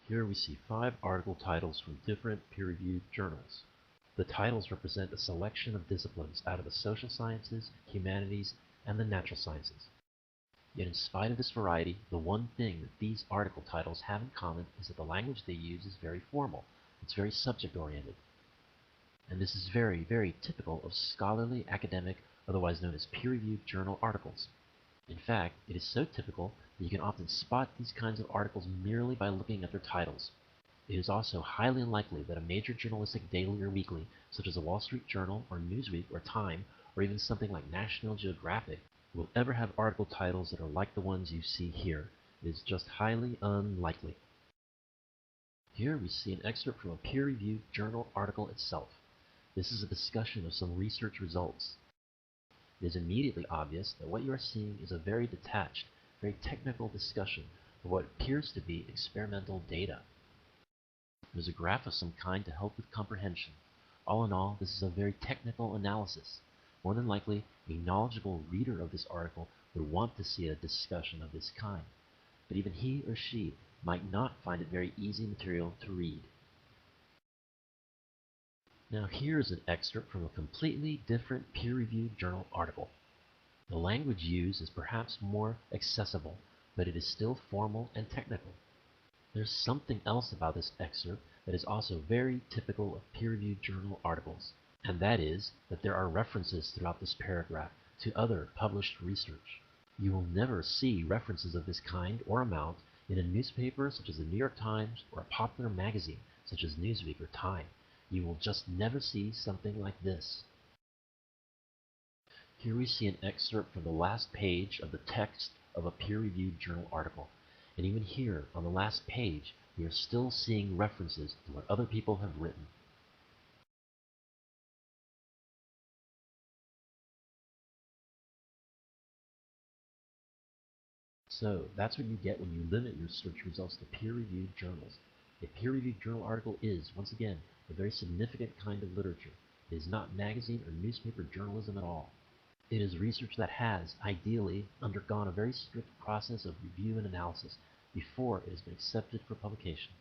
Here we see 5 article titles from different peer-reviewed journals. The titles represent a selection of disciplines out of the social sciences, humanities, and the natural sciences. Yet in spite of this variety, the one thing that these article titles have in common is that the language they use is very formal. It's very subject-oriented. And this is very, very typical of scholarly, academic, otherwise known as peer-reviewed journal articles. In fact, it is so typical that you can often spot these kinds of articles merely by looking at their titles. It is also highly unlikely that a major journalistic daily or weekly, such as the Wall Street Journal or Newsweek or Time, or even something like National Geographic, will ever have article titles that are like the ones you see here. It is just highly unlikely. Here we see an excerpt from a peer-reviewed journal article itself. This is a discussion of some research results. It is immediately obvious that what you are seeing is a very detached, very technical discussion of what appears to be experimental data. There's a graph of some kind to help with comprehension. All in all, this is a very technical analysis. More than likely, a knowledgeable reader of this article would want to see a discussion of this kind, but even he or she might not find it very easy material to read. Now here is an excerpt from a completely different peer-reviewed journal article. The language used is perhaps more accessible, but it is still formal and technical. There's something else about this excerpt that is also very typical of peer-reviewed journal articles, and that is that there are references throughout this paragraph to other published research. You will never see references of this kind or amount in a newspaper such as the New York Times or a popular magazine such as Newsweek or Time. You will just never see something like this. Here we see an excerpt from the last page of the text of a peer-reviewed journal article. And even here, on the last page, we are still seeing references to what other people have written. So that's what you get when you limit your search results to peer-reviewed journals. A peer-reviewed journal article is, once again, a very significant kind of literature. It is not magazine or newspaper journalism at all. It is research that has, ideally, undergone a very strict process of review and analysis before it has been accepted for publication.